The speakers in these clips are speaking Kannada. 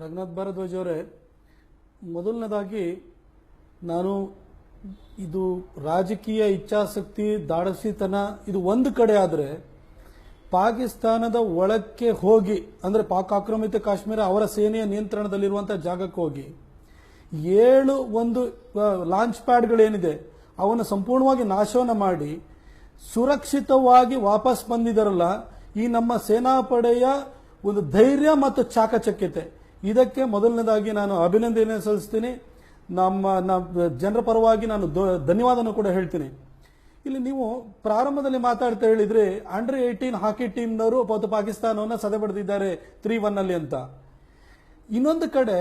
ರಂಗನಾಥ್ ಭಾರದ್ವಾಜ್ ಅವರೇ, ಮೊದಲನೇದಾಗಿ ನಾನು ಇದು ರಾಜಕೀಯ ಇಚ್ಛಾಶಕ್ತಿ ದಾಡಸಿತನ ಇದು ಒಂದು ಕಡೆ ಆದರೆ ಪಾಕಿಸ್ತಾನದ ಒಳಕ್ಕೆ ಹೋಗಿ ಅಂದರೆ ಪಾಕ್ ಆಕ್ರಮಿತ ಕಾಶ್ಮೀರ ಅವರ ಸೇನೆಯ ನಿಯಂತ್ರಣದಲ್ಲಿರುವಂತಹ ಜಾಗಕ್ಕೆ ಹೋಗಿ 7 ಒಂದು ಲಾಂಚ್ ಪ್ಯಾಡ್ಗಳೇನಿದೆ ಅವನ್ನು ಸಂಪೂರ್ಣವಾಗಿ ನಾಶವನ್ನು ಮಾಡಿ ಸುರಕ್ಷಿತವಾಗಿ ವಾಪಸ್ ಬಂದಿದ್ದಾರಲ್ಲ, ಈ ನಮ್ಮ ಸೇನಾಪಡೆಯ ಒಂದು ಧೈರ್ಯ ಮತ್ತು ಚಾಕಚಕ್ಯತೆ, ಇದಕ್ಕೆ ಮೊದಲನೇದಾಗಿ ನಾನು ಅಭಿನಂದನೆ ಸಲ್ಲಿಸ್ತೀನಿ. ನಮ್ಮ ಜನರ ಪರವಾಗಿ ನಾನು ಧನ್ಯವಾದನ ಕೂಡ ಹೇಳ್ತೀನಿ. ಇಲ್ಲಿ ನೀವು ಪ್ರಾರಂಭದಲ್ಲಿ ಮಾತಾಡ್ತಾ ಹೇಳಿದ್ರೆ ಅಂಡರ್-18 ಹಾಕಿ ಟೀಮ್ನವರು ಪಾಕಿಸ್ತಾನವನ್ನು ಸದೆಬಡಿದಿದ್ದಾರೆ 3-1 ಅಲ್ಲಿ ಅಂತ. ಇನ್ನೊಂದು ಕಡೆ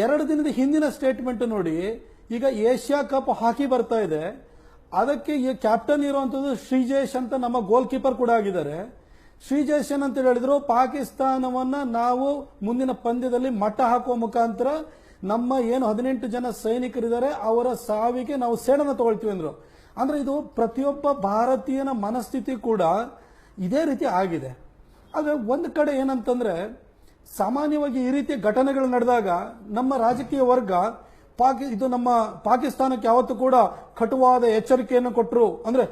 2 ದಿನದ ಹಿಂದಿನ ಸ್ಟೇಟ್ಮೆಂಟ್ ನೋಡಿ, ಈಗ ಏಷ್ಯಾ ಕಪ್ ಹಾಕಿ ಬರ್ತಾ ಇದೆ, ಅದಕ್ಕೆ ಈ ಕ್ಯಾಪ್ಟನ್ ಇರುವಂತದ್ದು ಶ್ರೀಜೇಶ್ ಅಂತ ನಮ್ಮ ಗೋಲ್ ಕೀಪರ್ ಕೂಡ ಆಗಿದ್ದಾರೆ. ಶ್ರೀಜೇಶ್ ಅಂತ ಹೇಳಿದ್ರು, ಪಾಕಿಸ್ತಾನವನ್ನ ನಾವು ಮುಂದಿನ ಪಂದ್ಯದಲ್ಲಿ ಮಟ್ಟ ಹಾಕುವ ಮುಖಾಂತರ ನಮ್ಮ ಏನು 18 ಜನ ಸೈನಿಕರಿದ್ದಾರೆ ಅವರ ಸಾವಿಗೆ ನಾವು ಸೇಡನ್ನು ತಗೊಳ್ತೀವಿ ಅಂದ್ರು. ಅಂದ್ರೆ ಇದು ಪ್ರತಿಯೊಬ್ಬ ಭಾರತೀಯನ ಮನಸ್ಥಿತಿ ಕೂಡ ಇದೇ ರೀತಿ ಆಗಿದೆ. ಆದ್ರೆ ಒಂದು ಕಡೆ ಏನಂತಂದ್ರೆ, ಸಾಮಾನ್ಯವಾಗಿ ಈ ರೀತಿಯ ಘಟನೆಗಳು ನಡೆದಾಗ ನಮ್ಮ ರಾಜಕೀಯ ವರ್ಗ ಇದು ನಮ್ಮ ಪಾಕಿಸ್ತಾನಕ್ಕೆ ಯಾವತ್ತೂ ಕೂಡ ಕಟುವಾದ ಎಚ್ಚರಿಕೆಯನ್ನು ಕೊಟ್ಟರು. ಅಂದ್ರೆ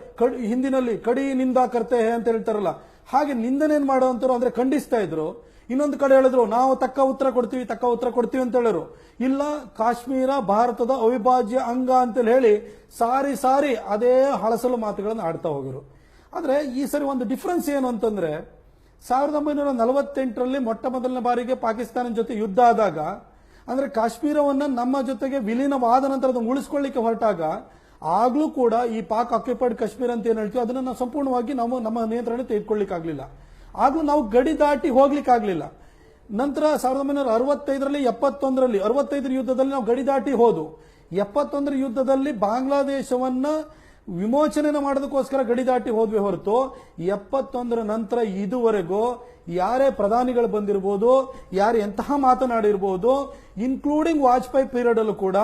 ಹಿಂದಿನಲ್ಲಿ ಕಡಿ ನಿಂದಾ ಕರ್ತೆ ಅಂತ ಹೇಳ್ತಾರಲ್ಲ, ಹಾಗೆ ನಿಂದನೆ ಮಾಡುವಂತರು ಅಂದ್ರೆ ಖಂಡಿಸ್ತಾ ಇದ್ರು. ಇನ್ನೊಂದು ಕಡೆ ಹೇಳಿದ್ರು ನಾವು ತಕ್ಕ ಉತ್ತರ ಕೊಡ್ತೀವಿ ಅಂತ ಹೇಳಿದ್ರು. ಇಲ್ಲ, ಕಾಶ್ಮೀರ ಭಾರತದ ಅವಿಭಾಜ್ಯ ಅಂಗ ಅಂತ ಹೇಳಿ ಸಾರಿ ಅದೇ ಹಳಸಲು ಮಾತುಗಳನ್ನು ಆಡ್ತಾ ಹೋಗರು. ಆದ್ರೆ ಈ ಸರಿ ಒಂದು ಡಿಫರೆನ್ಸ್ ಏನು ಅಂತಂದ್ರೆ, 1948ರಲ್ಲಿ ಮೊಟ್ಟ ಮೊದಲನೇ ಬಾರಿಗೆ ಪಾಕಿಸ್ತಾನ ಜೊತೆ ಯುದ್ಧ ಆದಾಗ, ಅಂದ್ರೆ ಕಾಶ್ಮೀರವನ್ನ ನಮ್ಮ ಜೊತೆಗೆ ವಿಲೀನವಾದ ನಂತರ ಅದನ್ನು ಉಳಿಸ್ಕೊಳ್ಳಿಕ್ಕೆ ಹೊರಟಾಗ, ಆಗ್ಲೂ ಕೂಡ ಈ ಪಾಕ್ ಆಕ್ಯುಪೈಡ್ ಕಾಶ್ಮೀರ ಅಂತ ಏನ್ ಹೇಳ್ತೀವಿ ಅದನ್ನ ನಾವು ಸಂಪೂರ್ಣವಾಗಿ ನಾವು ನಮ್ಮ ನಿಯಂತ್ರಣ ತೆಗೆದುಕೊಳ್ಳಿಕ್ಕಾಗ್ಲಿಲ್ಲ. ಆಗ್ಲೂ ನಾವು ಗಡಿ ದಾಟಿ ಹೋಗ್ಲಿಕ್ಕಾಗ್ಲಿಲ್ಲ. ನಂತರ 1965ರಲ್ಲಿ 71ರಲ್ಲಿ 65 ಯುದ್ಧದಲ್ಲಿ ನಾವು ಗಡಿ ದಾಟಿ ಹೋದು. 71 ಯುದ್ಧದಲ್ಲಿ ಬಾಂಗ್ಲಾದೇಶವನ್ನ ವಿಮೋಚನೆ ಮಾಡೋದಕ್ಕೋಸ್ಕರ ಗಡಿ ದಾಟಿ ಹೋದ್ವಿ ಹೊರತು 71 ನಂತರ ಇದುವರೆಗೂ ಯಾರೇ ಪ್ರಧಾನಿಗಳು ಬಂದಿರಬಹುದು, ಯಾರು ಎಂತಹ ಮಾತನಾಡಿರ್ಬೋದು, ಇನ್ಕ್ಲೂಡಿಂಗ್ ವಾಜಪೇಯಿ ಪೀರಿಯಡ್ ಅಲ್ಲೂ ಕೂಡ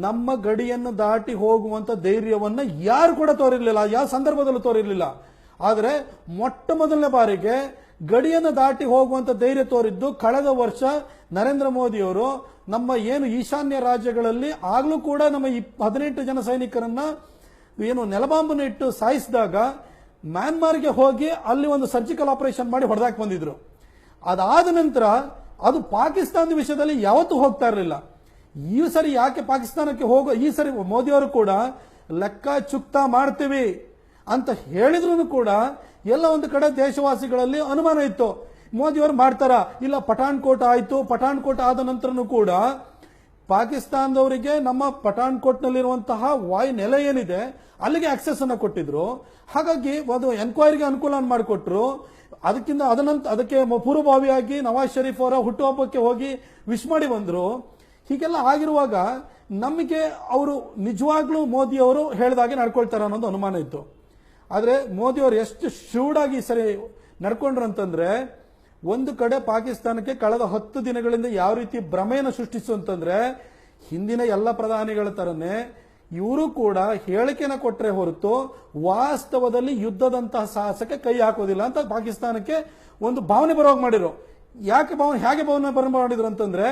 ನಮ್ಮ ಗಡಿಯನ್ನು ದಾಟಿ ಹೋಗುವಂತ ಧೈರ್ಯವನ್ನ ಯಾರು ಕೂಡ ತೋರಿರಲಿಲ್ಲ, ಯಾವ ಸಂದರ್ಭದಲ್ಲೂ ತೋರಿರಲಿಲ್ಲ. ಆದರೆ ಮೊಟ್ಟ ಮೊದಲನೇ ಬಾರಿಗೆ ಗಡಿಯನ್ನು ದಾಟಿ ಹೋಗುವಂತ ಧೈರ್ಯ ತೋರಿದ್ದು ಕಳೆದ ವರ್ಷ ನರೇಂದ್ರ ಮೋದಿಯವರು ನಮ್ಮ ಏನು ಈಶಾನ್ಯ ರಾಜ್ಯಗಳಲ್ಲಿ ಆಗ್ಲೂ ಕೂಡ ನಮ್ಮ 18 ಜನ ಸೈನಿಕರನ್ನ ಏನು ನೆಲಬಾಂಬನ್ನು ಇಟ್ಟು ಸಾಯಿಸಿದಾಗ ಮ್ಯಾನ್ಮಾರ್ಗೆ ಹೋಗಿ ಅಲ್ಲಿ ಒಂದು ಸರ್ಜಿಕಲ್ ಆಪರೇಷನ್ ಮಾಡಿ ಹೊಡೆದಾಕ್ ಬಂದಿದ್ರು. ಅದಾದ ನಂತರ ಅದು ಪಾಕಿಸ್ತಾನದ ವಿಷಯದಲ್ಲಿ ಯಾವತ್ತೂ ಹೋಗ್ತಾ ಇರಲಿಲ್ಲ. ಈ ಸರಿ ಯಾಕೆ ಪಾಕಿಸ್ತಾನಕ್ಕೆ ಈ ಸರಿ ಮೋದಿಯವರು ಕೂಡ ಲೆಕ್ಕ ಚುಕ್ತಾ ಮಾಡ್ತೀವಿ ಅಂತ ಹೇಳಿದ್ರು ಕೂಡ ಎಲ್ಲ ಒಂದು ಕಡೆ ದೇಶವಾಸಿಗಳಲ್ಲಿ ಅನುಮಾನ ಇತ್ತು, ಮೋದಿಯವರು ಮಾಡ್ತಾರ ಇಲ್ಲ. ಪಠಾಣ್ಕೋಟ್ ಆಯ್ತು, ಪಠಾಣ್ಕೋಟ್ ಆದ ನಂತರನೂ ಕೂಡ ಪಾಕಿಸ್ತಾನದವರಿಗೆ ನಮ್ಮ ಪಠಾಣ್ಕೋಟ್ನಲ್ಲಿರುವಂತಹ ವಾಯು ನೆಲೆ ಏನಿದೆ ಅಲ್ಲಿಗೆ ಆಕ್ಸೆಸ್ ಅನ್ನು ಕೊಟ್ಟಿದ್ರು. ಹಾಗಾಗಿ ಅದು ಎನ್ಕ್ವೈರಿಗೆ ಅನುಕೂಲ ಮಾಡಿಕೊಟ್ರು. ಅದಕ್ಕೆ ಪೂರ್ವಭಾವಿಯಾಗಿ ನವಾಜ್ ಶರೀಫ್ ಅವರ ಹುಟ್ಟುಹಬ್ಬಕ್ಕೆ ಹೋಗಿ ವಿಶ್ ಮಾಡಿ ಬಂದ್ರು. ಹೀಗೆಲ್ಲ ಆಗಿರುವಾಗ ನಮಗೆ ಅವರು ನಿಜವಾಗ್ಲೂ ಮೋದಿ ಅವರು ಹೇಳಿದಾಗೆ ನಡ್ಕೊಳ್ತಾರ ಅನ್ನೋದು ಅನುಮಾನ ಇತ್ತು. ಆದ್ರೆ ಮೋದಿ ಅವರು ಎಷ್ಟು ಶೂಡಾಗಿ ಸರಿ ನಡ್ಕೊಂಡ್ರು ಅಂತಂದ್ರೆ, ಒಂದು ಕಡೆ ಪಾಕಿಸ್ತಾನಕ್ಕೆ ಕಳೆದ 10 ದಿನಗಳಿಂದ ಯಾವ ರೀತಿ ಭ್ರಮೆಯನ್ನು ಸೃಷ್ಟಿಸುವಂತಂದ್ರೆ, ಹಿಂದಿನ ಎಲ್ಲ ಪ್ರಧಾನಿಗಳ ತರನೇ ಇವರು ಕೂಡ ಹೇಳಿಕೆನ ಕೊಟ್ಟರೆ ಹೊರತು ವಾಸ್ತವದಲ್ಲಿ ಯುದ್ಧದಂತಹ ಸಾಹಸಕ್ಕೆ ಕೈ ಹಾಕೋದಿಲ್ಲ ಅಂತ ಪಾಕಿಸ್ತಾನಕ್ಕೆ ಒಂದು ಭಾವನೆ ಬರೋಗ್ ಮಾಡಿದ್ರು. ಹೇಗೆ ಭಾವನೆ ಮಾಡಿದ್ರು ಅಂತಂದ್ರೆ,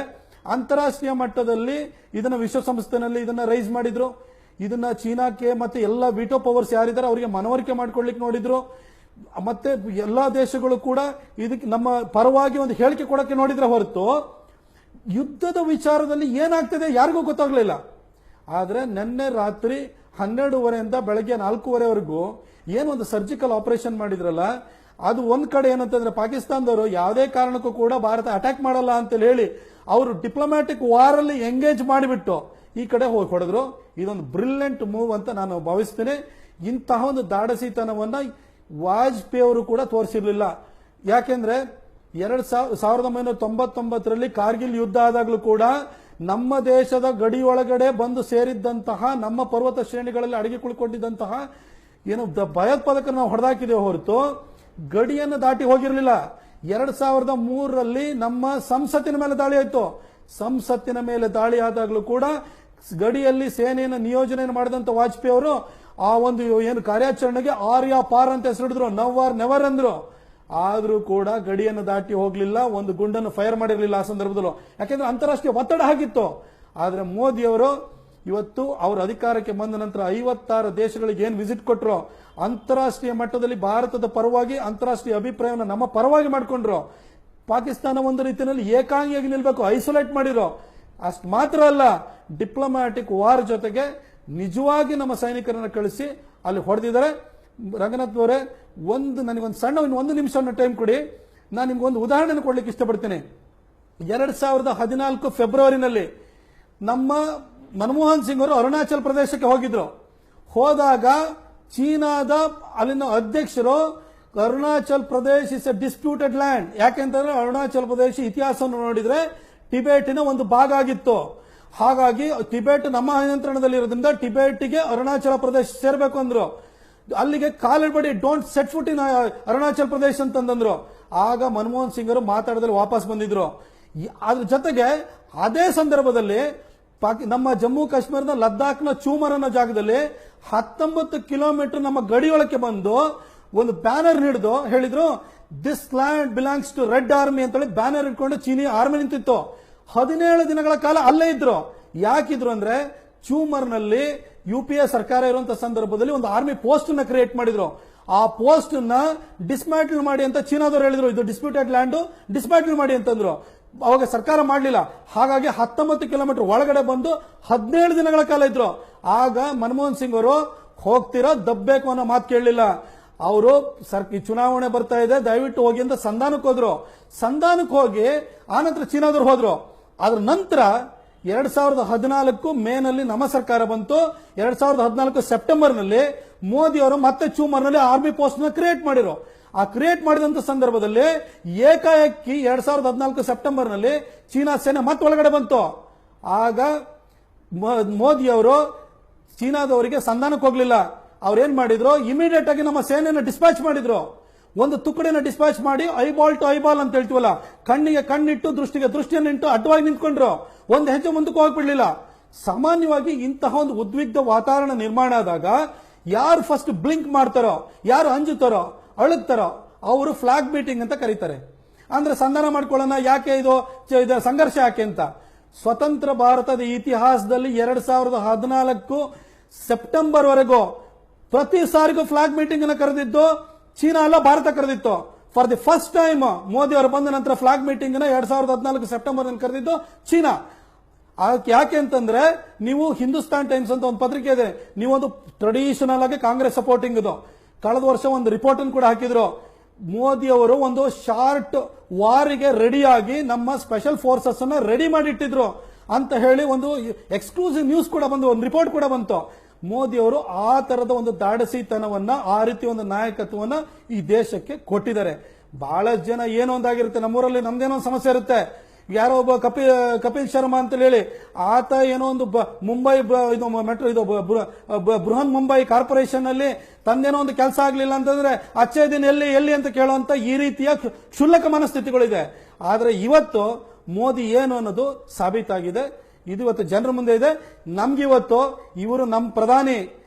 ಅಂತಾರಾಷ್ಟ್ರೀಯ ಮಟ್ಟದಲ್ಲಿ ಇದನ್ನ ವಿಶ್ವಸಂಸ್ಥೆನಲ್ಲಿ ಇದನ್ನ ರೈಸ್ ಮಾಡಿದ್ರು. ಇದನ್ನ ಚೀನಾಕ್ಕೆ ಮತ್ತೆ ಎಲ್ಲ ವಿಟೋ ಪವರ್ಸ್ ಯಾರಿದ್ದಾರೆ ಅವರಿಗೆ ಮನವರಿಕೆ ಮಾಡ್ಕೊಳ್ಳಿಕ್ಕೆ ನೋಡಿದ್ರು. ಮತ್ತೆ ಎಲ್ಲಾ ದೇಶಗಳು ಕೂಡ ಇದಕ್ಕೆ ನಮ್ಮ ಪರವಾಗಿ ಒಂದು ಹೇಳಿಕೆ ಕೊಡಕ್ಕೆ ನೋಡಿದ್ರೆ ಹೊರತು ಯುದ್ಧದ ವಿಚಾರದಲ್ಲಿ ಏನಾಗ್ತದೆ ಯಾರಿಗೂ ಗೊತ್ತಾಗ್ಲಿಲ್ಲ. ಆದ್ರೆ ನಿನ್ನೆ ರಾತ್ರಿ 12:30 ಬೆಳಗ್ಗೆ 4:30ವರೆಗೂ ಏನೊಂದು ಸರ್ಜಿಕಲ್ ಆಪರೇಷನ್ ಮಾಡಿದ್ರಲ್ಲ, ಅದು ಒಂದ್ ಕಡೆ ಏನಂತಂದ್ರೆ ಪಾಕಿಸ್ತಾನದವರು ಯಾವುದೇ ಕಾರಣಕ್ಕೂ ಕೂಡ ಭಾರತ ಅಟ್ಯಾಕ್ ಮಾಡಲ್ಲ ಅಂತ ಹೇಳಿ ಅವರು ಡಿಪ್ಲೊಮ್ಯಾಟಿಕ್ ವಾರ್ ಅಲ್ಲಿ ಎಂಗೇಜ್ ಮಾಡಿಬಿಟ್ಟು ಈ ಕಡೆ ಹೋಗಿ ಹೊಡೆದ್ರು. ಇದೊಂದು ಬ್ರಿಲಿಯಂಟ್ ಮೂವ್ ಅಂತ ನಾನು ಭಾವಿಸ್ತೇನೆ. ಇಂತಹ ಒಂದು ದಾಡಸಿತನವನ್ನ ವಾಜಪೇಯಿ ಅವರು ಕೂಡ ತೋರಿಸಿರ್ಲಿಲ್ಲ. ಯಾಕೆಂದ್ರೆ 1999ರಲ್ಲಿ ಕಾರ್ಗಿಲ್ ಯುದ್ಧ ಆದಾಗಲೂ ಕೂಡ ನಮ್ಮ ದೇಶದ ಗಡಿಯೊಳಗಡೆ ಬಂದು ಸೇರಿದ್ದಂತಹ ನಮ್ಮ ಪರ್ವತ ಶ್ರೇಣಿಗಳಲ್ಲಿ ಅಡಗಿ ಕುಳ್ಕೊಂಡಿದ್ದಂತಹ ಏನು ಭಯೋತ್ಪಾದಕರು ನಾವು ಹೊಡೆದಾಕಿದ್ದೇವೆ ಹೊರತು ಗಡಿಯನ್ನು ದಾಟಿ ಹೋಗಿರಲಿಲ್ಲ. 2003ರಲ್ಲಿ ನಮ್ಮ ಸಂಸತ್ತಿನ ಮೇಲೆ ದಾಳಿ ಆಯಿತು. ಸಂಸತ್ತಿನ ಮೇಲೆ ದಾಳಿ ಆದಾಗಲೂ ಕೂಡ ಗಡಿಯಲ್ಲಿ ಸೇನೆಯನ್ನು ನಿಯೋಜನೆ ಮಾಡಿದಂತ ವಾಜಪೇಯಿ ಅವರು ಆ ಒಂದು ಏನು ಕಾರ್ಯಾಚರಣೆಗೆ ಆರ್ಯ ಪಾರ್ ಅಂತ ಹೆಸರಿಡಿದ್ರು, ನವ್ ಆರ್ ನೆವರ್ ಅಂದ್ರು. ಆದ್ರೂ ಕೂಡ ಗಡಿಯನ್ನು ದಾಟಿ ಹೋಗ್ಲಿಲ್ಲ, ಒಂದು ಗುಂಡನ್ನು ಫೈರ್ ಮಾಡಿರಲಿಲ್ಲ ಆ ಸಂದರ್ಭದಲ್ಲೂ, ಯಾಕೆಂದ್ರೆ ಅಂತಾರಾಷ್ಟ್ರೀಯ ಒತ್ತಡ ಆಗಿತ್ತು. ಆದ್ರೆ ಮೋದಿಯವರು ಇವತ್ತು ಅವರ ಅಧಿಕಾರಕ್ಕೆ ಬಂದ ನಂತರ 56 ದೇಶಗಳಿಗೆ ಏನ್ ವಿಸಿಟ್ ಕೊಟ್ಟರು, ಅಂತಾರಾಷ್ಟ್ರೀಯ ಮಟ್ಟದಲ್ಲಿ ಭಾರತದ ಪರವಾಗಿ ಅಂತಾರಾಷ್ಟ್ರೀಯ ಅಭಿಪ್ರಾಯವನ್ನು ನಮ್ಮ ಪರವಾಗಿ ಮಾಡಿಕೊಂಡ್ರು. ಪಾಕಿಸ್ತಾನ ಒಂದು ರೀತಿಯಲ್ಲಿ ಏಕಾಂಗಿಯಾಗಿ ನಿಲ್ಬೇಕು, ಐಸೋಲೇಟ್ ಮಾಡಿರೋ. ಅಷ್ಟು ಮಾತ್ರ ಅಲ್ಲ, ಡಿಪ್ಲೊಮ್ಯಾಟಿಕ್ ವಾರ್ ಜೊತೆಗೆ ನಿಜವಾಗಿ ನಮ್ಮ ಸೈನಿಕರನ್ನು ಕಳಿಸಿ ಅಲ್ಲಿ ಹೊಡೆದಿದ್ದಾರೆ. ರಂಗನಾಥ್ ಅವರೇ, ನನಗೊಂದು ಸಣ್ಣ ಒಂದು ನಿಮಿಷ ಟೈಮ್ ಕೊಡಿ. ನಾನು ನಿಮ್ಗೊಂದು ಉದಾಹರಣೆ ಕೊಡ್ಲಿಕ್ಕೆ ಇಷ್ಟಪಡ್ತೀನಿ. 2014 ಫೆಬ್ರವರಿನಲ್ಲಿ ನಮ್ಮ ಮನಮೋಹನ್ ಸಿಂಗ್ ಅವರು ಅರುಣಾಚಲ್ ಪ್ರದೇಶಕ್ಕೆ ಹೋಗಿದ್ರು. ಹೋದಾಗ ಚೀನಾದ ಅಲ್ಲಿನ ಅಧ್ಯಕ್ಷರು Arunachal Pradesh is A disputed land, ಯಾಕೆಂತಂದ್ರೆ ಅರುಣಾಚಲ್ ಪ್ರದೇಶ ಇತಿಹಾಸವನ್ನು ನೋಡಿದ್ರೆ ಟಿಬೇಟಿನ ಒಂದು ಭಾಗ ಆಗಿತ್ತು. ಹಾಗಾಗಿ ಟಿಬೇಟ್ ನಮ್ಮ ನಿಯಂತ್ರಣದಲ್ಲಿರೋದ್ರಿಂದ ಟಿಬೇಟ್ಗೆ ಅರುಣಾಚಲ ಪ್ರದೇಶ ಸೇರ್ಬೇಕು ಅಂದ್ರು. ಅಲ್ಲಿಗೆ ಕಾಲಿಡಬೇಡಿ, ಡೋಂಟ್ ಸೆಟ್ ಫುಟ್ ಇನ್ ಅರುಣಾಚಲ್ ಪ್ರದೇಶ್ ಅಂತಂದ್ರು. ಆಗ ಮನಮೋಹನ್ ಸಿಂಗ್ ಅವರು ಮಾತಾಡದಲ್ಲಿ ವಾಪಸ್ ಬಂದಿದ್ರು. ಅದ್ರ ಜೊತೆಗೆ ಅದೇ ಸಂದರ್ಭದಲ್ಲಿ ನಮ್ಮ ಜಮ್ಮು ಕಾಶ್ಮೀರದ ಲದ್ದಾಖ್ನ ಚೂಮರ್ ಅನ್ನೋ ಜಾಗದಲ್ಲಿ 19 ಕಿಲೋಮೀಟರ್ ನಮ್ಮ ಗಡಿಯೊಳಕ್ಕೆ ಬಂದು ಒಂದು ಬ್ಯಾನರ್ ಹಿಡಿದು ಹೇಳಿದ್ರು, this land belongs to red army ಅಂತೇಳಿ ಬ್ಯಾನರ್ ಇಟ್ಕೊಂಡು ಚೀನಿ ಆರ್ಮಿ ನಿಂತಿತ್ತು. 17 ದಿನಗಳ ಕಾಲ ಅಲ್ಲೇ ಇದ್ರು. ಯಾಕಿದ್ರು ಅಂದ್ರೆ ಚೂಮರ್ನಲ್ಲಿ UPA ಸರ್ಕಾರ ಇರುವಂತಹ ಸಂದರ್ಭದಲ್ಲಿ ಒಂದು ಆರ್ಮಿ ಪೋಸ್ಟ್ ನ ಕ್ರಿಯೇಟ್ ಮಾಡಿದ್ರು. ಆ ಪೋಸ್ಟ್ ನ ಡಿಸ್ಮ್ಯಾಂಟಲ್ ಮಾಡಿ ಅಂತ ಚೀನಾದವರು ಹೇಳಿದ್ರು, ಇದು ಡಿಸ್ಪ್ಯೂಟೆಡ್ ಲ್ಯಾಂಡ್, ಡಿಸ್ಮ್ಯಾಂಟಲ್ ಮಾಡಿ ಅಂತಂದ್ರು. ಅವಾಗ ಸರ್ಕಾರ ಮಾಡಲಿಲ್ಲ. ಹಾಗಾಗಿ 19 ಕಿಲೋಮೀಟರ್ ಒಳಗಡೆ ಬಂದು 17 ದಿನಗಳ ಕಾಲ ಇದ್ರು. ಆಗ ಮನಮೋಹನ್ ಸಿಂಗ್ ಅವರು ಹೋಗ್ತೀರಾ ದಬ್ಬೇಕು ಅನ್ನೋ ಮಾತು ಕೇಳಲಿಲ್ಲ. ಅವರು ಚುನಾವಣೆ ಬರ್ತಾ ಇದೆ, ದಯವಿಟ್ಟು ಹೋಗಿ ಅಂತ ಸಂಧಾನಕ್ಕೆ ಹೋದ್ರು. ಸಂಧಾನಕ್ಕೆ ಹೋಗಿ ಆನಂತರ ಚೀನಾದವರು ಹೋದ್ರು. ಅದ್ರ ನಂತರ 2014 ಮೇನಲ್ಲಿ ನಮ್ಮ ಸರ್ಕಾರ ಬಂತು. 2014 ಸೆಪ್ಟೆಂಬರ್ನಲ್ಲಿ ಮೋದಿ ಅವರು ಮತ್ತೆ ಚೂಮರ್ನಲ್ಲಿ ಆರ್ಮಿ ಪೋಸ್ಟ್ ನ ಕ್ರಿಯೇಟ್ ಮಾಡಿರೋ. ಆ ಕ್ರಿಯೇಟ್ ಮಾಡಿದಂತ ಸಂದರ್ಭದಲ್ಲಿ ಏಕಾಏಕಿ 2014 ಸೆಪ್ಟೆಂಬರ್ನಲ್ಲಿ ಚೀನಾ ಸೇನೆ ಮತ್ತೆ ಒಳಗಡೆ ಬಂತು. ಆಗ ಮೋದಿ ಅವರು ಚೀನಾದವರಿಗೆ ಸಂಧಾನಕ್ಕೆ ಹೋಗ್ಲಿಲ್ಲ. ಅವ್ರೇನ್ ಮಾಡಿದ್ರು, ಇಮಿಡಿಯೇಟ್ ಆಗಿ ನಮ್ಮ ಸೇನೆಯನ್ನು ಡಿಸ್ಪ್ಯಾಚ್ ಮಾಡಿದ್ರು. ಒಂದು ತುಕಡಿನ ಡಿಸ್ಪ್ಯಾಚ್ ಮಾಡಿ ಐಬಾಲ್ ಟು ಐಬಾಲ್ ಅಂತ ಹೇಳ್ತೀವಲ್ಲ, ಕಣ್ಣಿಗೆ ಕಣ್ಣಿಟ್ಟು ದೃಷ್ಟಿಗೆ ದೃಷ್ಟಿಯನ್ನಿಟ್ಟು ಅಡ್ಡವಾಗಿ ನಿಂತ್ಕೊಂಡ್ರು. ಒಂದು ಹೆಜ್ಜೆ ಮುಂದಕ್ಕೆ ಹೋಗ್ಬಿಡ್ಲಿಲ್ಲ. ಸಾಮಾನ್ಯವಾಗಿ ಇಂತಹ ಒಂದು ಉದ್ವಿಗ್ನ ವಾತಾವರಣ ನಿರ್ಮಾಣ ಆದಾಗ ಯಾರು ಫಸ್ಟ್ ಬ್ಲಿಂಕ್ ಮಾಡ್ತಾರೋ, ಯಾರು ಅಂಜುತ್ತಾರೋ, ಅಳುತ್ತಾರೋ ಅವರು ಫ್ಲಾಗ್ ಮೀಟಿಂಗ್ ಅಂತ ಕರೀತಾರೆ. ಅಂದ್ರೆ ಸಂಧಾನ ಮಾಡ್ಕೊಳ್ಳೋಣ, ಯಾಕೆ ಇದು ಸಂಘರ್ಷ ಯಾಕೆ ಅಂತ. ಸ್ವತಂತ್ರ ಭಾರತದ ಇತಿಹಾಸದಲ್ಲಿ 2014 ಸೆಪ್ಟೆಂಬರ್ ವರೆಗೂ ಪ್ರತಿ ಸಾರಿಗೂ ಫ್ಲಾಗ್ ಮೀಟಿಂಗ್ ಅನ್ನು ಕರೆದಿದ್ದು ಚೀನಾ ಅಲ್ಲ, ಭಾರತ ಕರೆದಿತ್ತು. For the first time Modi ಅವರು ಬಂದ ನಂತರ ಫ್ಲಾಗ್ ಮೀಟಿಂಗ್ 2014 ಸೆಪ್ಟೆಂಬರ್ ನಲ್ಲಿ ಕರೆದಿದ್ದು ಚೀನಾ. ಯಾಕೆ ಅಂತಂದ್ರೆ, ನೀವು ಹಿಂದೂಸ್ತಾನ್ ಟೈಮ್ಸ್ ಅಂತ ಒಂದು ಪತ್ರಿಕೆ ಇದೆ, ನೀವೊಂದು ಟ್ರೆಡಿಷನಲ್ ಆಗಿ ಕಾಂಗ್ರೆಸ್ ಸಪೋರ್ಟಿಂಗ್ ಇದು. ಕಳೆದ ವರ್ಷ ಒಂದು ರಿಪೋರ್ಟ್ ಅನ್ನು ಕೂಡ ಹಾಕಿದ್ರು. ಮೋದಿ ಅವರು ಒಂದು ಶಾರ್ಟ್ ವಾರಿಗೆ ರೆಡಿಯಾಗಿ ನಮ್ಮ ಸ್ಪೆಷಲ್ ಫೋರ್ಸಸ್ ಅನ್ನ ರೆಡಿ ಮಾಡಿಟ್ಟಿದ್ರು ಅಂತ ಹೇಳಿ ಒಂದು ಎಕ್ಸ್ಕ್ಲೂಸಿವ್ ನ್ಯೂಸ್ ಕೂಡ ಬಂದು, ಒಂದು ರಿಪೋರ್ಟ್ ಕೂಡ ಬಂತು. ಮೋದಿ ಅವರು ಆ ತರದ ಒಂದು ದಾಡಸಿತನವನ್ನ, ಆ ರೀತಿ ಒಂದು ನಾಯಕತ್ವವನ್ನ ಈ ದೇಶಕ್ಕೆ ಕೊಟ್ಟಿದ್ದಾರೆ. ಬಹಳ ಜನ ಏನೋ ಒಂದಾಗಿರುತ್ತೆ, ನಮ್ಮೂರಲ್ಲಿ ನಮ್ದೇನೋ ಒಂದು ಸಮಸ್ಯೆ ಇರುತ್ತೆ. ಯಾರೋ ಒಬ್ಬ ಕಪಿಲ್ ಶರ್ಮಾ ಅಂತ ಹೇಳಿ ಆತ ಏನೋ ಒಂದು ಮುಂಬೈ ಮೆಟ್ರೋ ಇದು ಬೃಹನ್ ಮುಂಬೈ ಕಾರ್ಪೊರೇಷನ್ ಅಲ್ಲಿ ತಂದೇನೋ ಒಂದು ಕೆಲಸ ಆಗ್ಲಿಲ್ಲ ಅಂತಂದ್ರೆ ಅಚ್ಚೇ ದಿನ ಎಲ್ಲಿ ಅಂತ ಕೇಳುವಂತ ಈ ರೀತಿಯ ಕ್ಷುಲ್ಲಕ ಮನಸ್ಥಿತಿಗಳಿದೆ. ಆದ್ರೆ ಇವತ್ತು ಮೋದಿ ಏನು ಅನ್ನೋದು ಸಾಬೀತಾಗಿದೆ. ಇದು ಇವತ್ತು ಜನರ ಮುಂದೆ ಇದೆ. ನಮ್ಗಿವತ್ತು ಇವರು ನಮ್ಮ ಪ್ರಧಾನಿ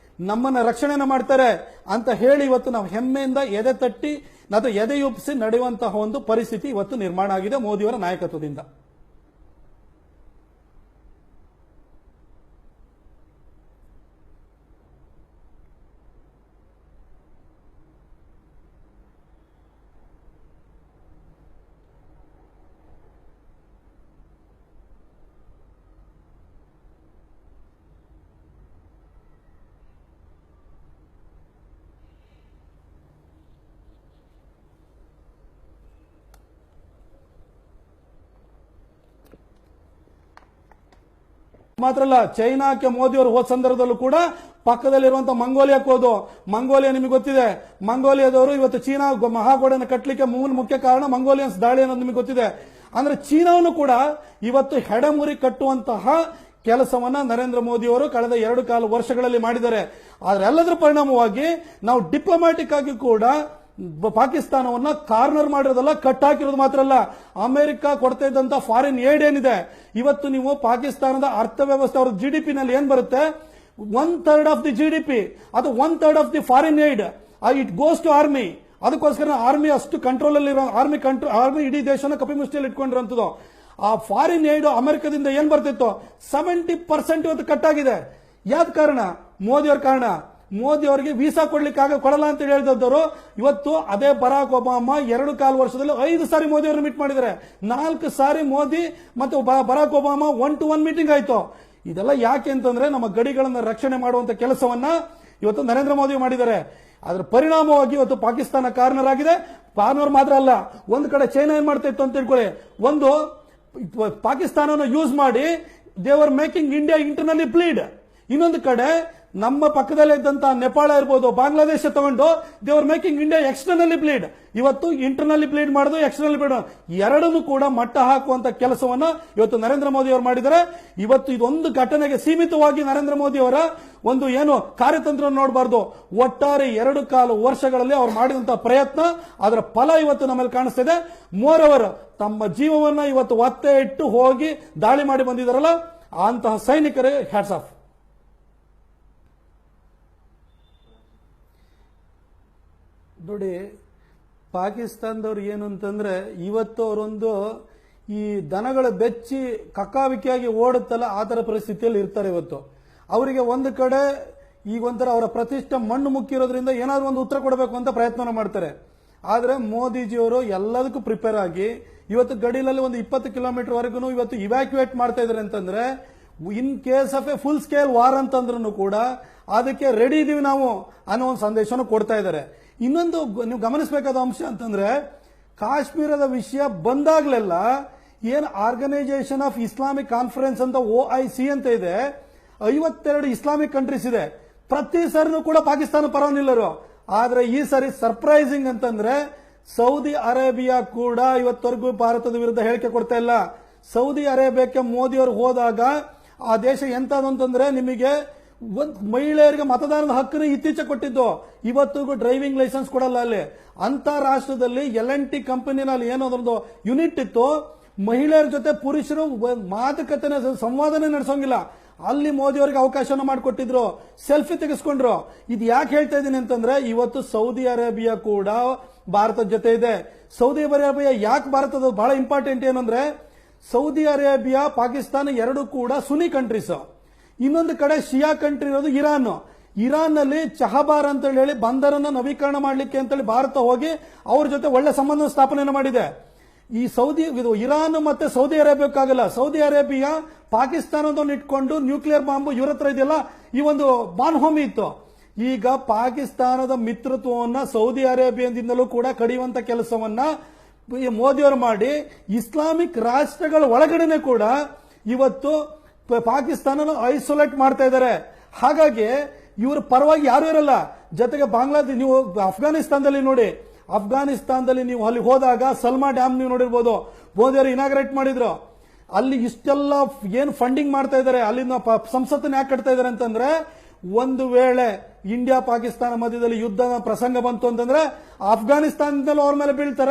ನಮ್ಮನ್ನ ರಕ್ಷಣೆನ ಮಾಡ್ತಾರೆ ಅಂತ ಹೇಳಿ ಇವತ್ತು ನಾವು ಹೆಮ್ಮೆಯಿಂದ ಎದೆ ತಟ್ಟಿ ಅಥವಾ ಎದೆಯುಪ್ಪಿಸಿ ನಡೆಯುವಂತಹ ಒಂದು ಪರಿಸ್ಥಿತಿ ಇವತ್ತು ನಿರ್ಮಾಣ ಆಗಿದೆ ಮೋದಿಯವರ ನಾಯಕತ್ವದಿಂದ. ಮಾತ್ರ ಅಲ್ಲ, ಚೈನಾಕ್ಕೆ ಮೋದಿ ಅವರು ಹೋದ ಸಂದರ್ಭದಲ್ಲೂ ಕೂಡ ಪಕ್ಕದಲ್ಲಿರುವಂತಹ ಮಂಗೋಲಿಯಾಕ್ಕೆ ಹೋದು. ಮಂಗೋಲಿಯಾ ನಿಮಗೆ ಗೊತ್ತಿದೆ, ಮಂಗೋಲಿಯಾದವರು ಇವತ್ತು ಚೀನಾ ಮಹಾಗೋಡನ್ನು ಕಟ್ಟಲಿಕ್ಕೆ ಮುಖ್ಯ ಕಾರಣ ಮಂಗೋಲಿಯನ್ಸ್ ದಾಳಿ ಅನ್ನೋದು ನಿಮಗೆ ಗೊತ್ತಿದೆ. ಅಂದ್ರೆ ಚೀನಾವನ್ನು ಕೂಡ ಇವತ್ತು ಹೆಡಮುರಿ ಕಟ್ಟುವಂತಹ ಕೆಲಸವನ್ನ ನರೇಂದ್ರ ಮೋದಿ ಅವರು ಕಳೆದ 2 ವರ್ಷಗಳಲ್ಲಿ ಮಾಡಿದ್ದಾರೆ. ಆದ್ರೆ ಎಲ್ಲದರ ಪರಿಣಾಮವಾಗಿ ನಾವು ಡಿಪ್ಲೊಮ್ಯಾಟಿಕ್ ಆಗಿ ಕೂಡ ಪಾಕಿಸ್ತಾನವನ್ನ ಕಾರ್ನರ್ ಮಾಡಿರೋದಲ್ಲ, ಕಟ್ ಹಾಕಿರೋದು ಮಾತ್ರ ಅಲ್ಲ, ಅಮೆರಿಕ ಕೊಡ್ತಾ ಇದ್ದಂತ ಫಾರಿನ್ ಏಡ್ ಏನಿದೆ, ಇವತ್ತು ನೀವು ಪಾಕಿಸ್ತಾನದ ಅರ್ಥವ್ಯವಸ್ಥೆ ಅವರ GDP ನಲ್ಲಿ ಏನ್ ಬರುತ್ತೆ, 1/3 ಆಫ್ ದಿ GDP, ಅದು 1/3 of the foreign aid, it goes to army. ಅದಕ್ಕೋಸ್ಕರ ಆರ್ಮಿ ಅಷ್ಟು ಕಂಟ್ರೋಲ್ ಅಲ್ಲಿ ಆರ್ಮಿ ಇಡೀ ದೇಶನ ಕಪಿಮುಷ್ಟಿಯಲ್ಲಿ ಇಟ್ಕೊಂಡಿರೋಂಥದ್ದು. ಆ ಫಾರಿನ್ ಏಡ್ ಅಮೆರಿಕದಿಂದ ಏನ್ ಬರ್ತಿತ್ತು 70% ಇವತ್ತು ಕಟ್ ಆಗಿದೆ. ಯಾವ್ದು ಕಾರಣ? ಮೋದಿಯವ್ರ ಕಾರಣ. ಮೋದಿ ಅವರಿಗೆ ವೀಸಾ ಕೊಡಲ್ಲ ಅಂತ ಹೇಳಿದವರು ಇವತ್ತು ಅದೇ ಬರಾಕ್ ಒಬಾಮಾ 2.25 ವರ್ಷದಲ್ಲಿ 5 ಸಾರಿ ಮೋದಿ ಅವರು ಮೀಟ್ ಮಾಡಿದ್ದಾರೆ. 4 ಸಾರಿ ಮೋದಿ ಮತ್ತು ಬರಾಕ್ ಒಬಾಮಾ 1-to-1 ಮೀಟಿಂಗ್ ಆಯ್ತು. ಇದೆಲ್ಲ ಯಾಕೆ ಅಂತಂದ್ರೆ ನಮ್ಮ ಗಡಿಗಳನ್ನು ರಕ್ಷಣೆ ಮಾಡುವಂತ ಕೆಲಸವನ್ನ ಇವತ್ತು ನರೇಂದ್ರ ಮೋದಿ ಮಾಡಿದ್ದಾರೆ. ಅದರ ಪರಿಣಾಮವಾಗಿ ಇವತ್ತು ಪಾಕಿಸ್ತಾನ ಕಾರಣರಾಗಿದೆ. ಕಾರಣರು ಮಾತ್ರ ಅಲ್ಲ, ಒಂದು ಕಡೆ ಚೈನಾ ಏನ್ ಮಾಡ್ತಾ ಇತ್ತು ಅಂತ ತಿಳ್ಕೊಳ್ಳಿ. ಒಂದು ಪಾಕಿಸ್ತಾನವನ್ನು ಯೂಸ್ ಮಾಡಿ they are making India internally bleed. ಇನ್ನೊಂದು ಕಡೆ ನಮ್ಮ ಪಕ್ಕದಲ್ಲೇ ಇದ್ದಂತಹ ನೇಪಾಳ ಇರ್ಬೋದು, ಬಾಂಗ್ಲಾದೇಶ ತಗೊಂಡು they are making India externally bleed. ಇವತ್ತು ಇಂಟರ್ನಲಿ ಬ್ಲೀಡ್ ಮಾಡೋದು, ಎಕ್ಸ್ಟರ್ನಲಿ ಬ್ಲೀಡ್ ಎರಡನ್ನೂ ಕೂಡ ಮಟ್ಟ ಹಾಕುವಂತ ಕೆಲಸವನ್ನ ಇವತ್ತು ನರೇಂದ್ರ ಮೋದಿ ಅವರು ಮಾಡಿದ್ದಾರೆ. ಇವತ್ತು ಇದೊಂದು ಘಟನೆಗೆ ಸೀಮಿತವಾಗಿ ನರೇಂದ್ರ ಮೋದಿ ಅವರ ಒಂದು ಏನು ಕಾರ್ಯತಂತ್ರ ನೋಡಬಾರ್ದು. ಒಟ್ಟಾರೆ 2.25 ವರ್ಷಗಳಲ್ಲಿ ಅವ್ರು ಮಾಡಿದಂತಹ ಪ್ರಯತ್ನ, ಅದರ ಫಲ ಇವತ್ತು ನಮ್ಮಲ್ಲಿ ಕಾಣಿಸ್ತಿದೆ. ಮೋರವರ್ ತಮ್ಮ ಜೀವವನ್ನ ಇವತ್ತು ಒತ್ತೆ ಇಟ್ಟು ಹೋಗಿ ದಾಳಿ ಮಾಡಿ ಬಂದಿದ್ದಾರಲ್ಲ, ಅಂತಹ ಸೈನಿಕರೇ ಹ್ಯಾಟ್ಸ್ ಆಫ್. ನೋಡಿ, ಪಾಕಿಸ್ತಾನದವ್ರು ಏನು ಅಂತಂದ್ರೆ ಇವತ್ತು ಅವರೊಂದು ಈ ದನಗಳ ಬೆಚ್ಚಿ ಕಕ್ಕಾವಿಕಿಯಾಗಿ ಓಡುತ್ತಲ್ಲ ಆ ತರ ಪರಿಸ್ಥಿತಿಯಲ್ಲಿ ಇರ್ತಾರೆ. ಇವತ್ತು ಅವರಿಗೆ ಒಂದು ಕಡೆ ಈಗ ಒಂಥರ ಅವರ ಪ್ರತಿಷ್ಠೆ ಮಣ್ಣು ಮುಕ್ಕಿರೋದ್ರಿಂದ ಏನಾದ್ರೂ ಒಂದು ಉತ್ತರ ಕೊಡಬೇಕು ಅಂತ ಪ್ರಯತ್ನ ಮಾಡ್ತಾರೆ. ಆದ್ರೆ ಮೋದಿಜಿಯವರು ಎಲ್ಲದಕ್ಕೂ ಪ್ರಿಪೇರ್ ಆಗಿ ಇವತ್ತು ಗಡಿಲಲ್ಲಿ ಒಂದು 20 ಕಿಲೋಮೀಟರ್ ವರೆಗೂ ಇವತ್ತು ಇವ್ಯಾಕ್ಯುಯೇಟ್ ಮಾಡ್ತಾ ಇದಾರೆ ಅಂತಂದ್ರೆ, in case of A full scale war ಅಂತಂದ್ರೂ ಕೂಡ ಅದಕ್ಕೆ ರೆಡಿ ಇದೀವಿ ನಾವು ಅನ್ನೋ ಒಂದು ಸಂದೇಶವನ್ನು ಕೊಡ್ತಾ ಇದ್ದಾರೆ. ಇನ್ನೊಂದು ನೀವು ಗಮನಿಸಬೇಕಾದ ಅಂಶ ಅಂತಂದ್ರೆ, ಕಾಶ್ಮೀರದ ವಿಷಯ ಬಂದಾಗ್ಲೆಲ್ಲ ಏನ್ ಆರ್ಗನೈಸೇಷನ್ ಆಫ್ ಇಸ್ಲಾಮಿಕ್ ಕಾನ್ಫರೆನ್ಸ್ ಅಂತ OIC ಅಂತ ಇದೆ, 52 ಇಸ್ಲಾಮಿಕ್ ಕಂಟ್ರೀಸ್ ಇದೆ. ಪ್ರತಿ ಸರಿನೂ ಕೂಡ ಪಾಕಿಸ್ತಾನ ಪರ ನಿಲ್ಲರು. ಆದ್ರೆ ಈ ಸರಿ ಸರ್ಪ್ರೈಸಿಂಗ್ ಅಂತಂದ್ರೆ ಸೌದಿ ಅರೇಬಿಯಾ ಕೂಡ ಇವತ್ತವರೆಗೂ ಭಾರತದ ವಿರುದ್ಧ ಹೇಳಿಕೆ ಕೊಡ್ತಾ ಇಲ್ಲ. ಸೌದಿ ಅರೇಬಿಯಾಕ್ಕೆ ಮೋದಿ ಅವರು ಹೋದಾಗ ಆ ದೇಶ ಎಂತದ್ದು ಅಂತಂದ್ರೆ, ನಿಮಗೆ ಮಹಿಳೆಯರಿಗೆ ಮತದಾನದ ಹಕ್ಕನ್ನು ಇತ್ತೀಚೆಗೆ ಕೊಟ್ಟಿದ್ದು, ಇವತ್ತಿಗೂ ಡ್ರೈವಿಂಗ್ ಲೈಸೆನ್ಸ್ ಕೊಡಲ್ಲ ಅಲ್ಲಿ. ಅಂತ ರಾಷ್ಟ್ರದಲ್ಲಿ L&T ಕಂಪನಿನಲ್ಲಿ ಏನೋದೊಂದು ಯೂನಿಟ್ ಇತ್ತು, ಮಹಿಳೆಯರ ಜೊತೆ ಪುರುಷರು ಮಾತುಕತೆ ಸಂವಾದನೆ ನಡೆಸೋಂಗಿಲ್ಲ. ಅಲ್ಲಿ ಮೋದಿ ಅವರಿಗೆ ಅವಕಾಶವನ್ನು ಮಾಡಿಕೊಟ್ಟಿದ್ರು, ಸೆಲ್ಫಿ ತೆಗೆಸ್ಕೊಂಡ್ರು. ಇದು ಯಾಕೆ ಹೇಳ್ತಾ ಇದ್ದೀನಿ ಅಂತಂದ್ರೆ, ಇವತ್ತು ಸೌದಿ ಅರೇಬಿಯಾ ಕೂಡ ಭಾರತದ ಜೊತೆ ಇದೆ. ಸೌದಿ ಅರೇಬಿಯಾ ಯಾಕೆ ಭಾರತದ ಬಹಳ ಇಂಪಾರ್ಟೆಂಟ್ ಏನಂದ್ರೆ, ಸೌದಿ ಅರೇಬಿಯಾ ಪಾಕಿಸ್ತಾನ ಎರಡು ಕೂಡ ಸುನಿ ಕಂಟ್ರೀಸ್. ಇನ್ನೊಂದು ಕಡೆ ಶಿಯಾ ಕಂಟ್ರಿ ಇರೋದು ಇರಾನ್ ನಲ್ಲಿ ಚಹಬಾರ್ ಅಂತ ಹೇಳಿ ಬಂದರನ್ನ ನವೀಕರಣ ಮಾಡಲಿಕ್ಕೆ ಅಂತೇಳಿ ಭಾರತ ಹೋಗಿ ಅವ್ರ ಜೊತೆ ಒಳ್ಳೆ ಸಂಬಂಧ ಸ್ಥಾಪನೆ ಮಾಡಿದೆ. ಈ ಇರಾನ್ ಮತ್ತೆ ಸೌದಿ ಅರೇಬಿಯಾಕ್ಕಾಗಲ್ಲ. ಸೌದಿ ಅರೇಬಿಯಾ ಪಾಕಿಸ್ತಾನದನ್ನು ಇಟ್ಕೊಂಡು ನ್ಯೂಕ್ಲಿಯರ್ ಬಾಂಬ್ ಇವ್ರ ಹತ್ರ ಇದೆಯಲ್ಲ, ಈ ಒಂದು ಬಾನ್ಹೋಮಿ ಇತ್ತು. ಈಗ ಪಾಕಿಸ್ತಾನದ ಮಿತ್ರತ್ವವನ್ನ ಸೌದಿ ಅರೇಬಿಯಾದಿಂದಲೂ ಕೂಡ ಕಡಿಯುವಂತ ಕೆಲಸವನ್ನ ಮೋದಿಯವರು ಮಾಡಿ ಇಸ್ಲಾಮಿಕ್ ರಾಷ್ಟ್ರಗಳ ಒಳಗಡೆನೆ ಕೂಡ ಇವತ್ತು ಪಾಕಿಸ್ತಾನ ಐಸೋಲೇಟ್ ಮಾಡ್ತಾ ಇದ್ದಾರೆ. ಹಾಗಾಗಿ ಇವ್ರ ಪರವಾಗಿ ಯಾರು ಇರಲ್ಲ. ಜೊತೆಗೆ ಬಾಂಗ್ಲಾದೇಶ, ನೀವು ಅಫ್ಘಾನಿಸ್ತಾನದಲ್ಲಿ ನೋಡಿ, ಅಫ್ಘಾನಿಸ್ತಾನದಲ್ಲಿ ನೀವು ಅಲ್ಲಿ ಹೋದಾಗ ಸಲ್ಮಾ ಡ್ಯಾಮ್ ನೀವು ನೋಡಿರ್ಬೋದು, ಮೋದಿ ಅವರು ಇನಾಗ್ರೇಟ್ ಮಾಡಿದ್ರು. ಅಲ್ಲಿ ಇಷ್ಟೆಲ್ಲ ಏನು ಫಂಡಿಂಗ್ ಮಾಡ್ತಾ ಇದ್ದಾರೆ, ಅಲ್ಲಿನ ಸಂಸತ್ತನ್ನು ಯಾಕೆ ಕಟ್ತಾ ಇದ್ದಾರೆ ಅಂತಂದ್ರೆ, ಒಂದು ವೇಳೆ ಇಂಡಿಯಾ ಪಾಕಿಸ್ತಾನ ಮಧ್ಯದಲ್ಲಿ ಯುದ್ಧದ ಪ್ರಸಂಗ ಬಂತು ಅಂತಂದ್ರೆ ಅಫ್ಘಾನಿಸ್ತಾನದಲ್ಲೂ ಅವ್ರ ಮೇಲೆ ಬೀಳ್ತಾರೆ.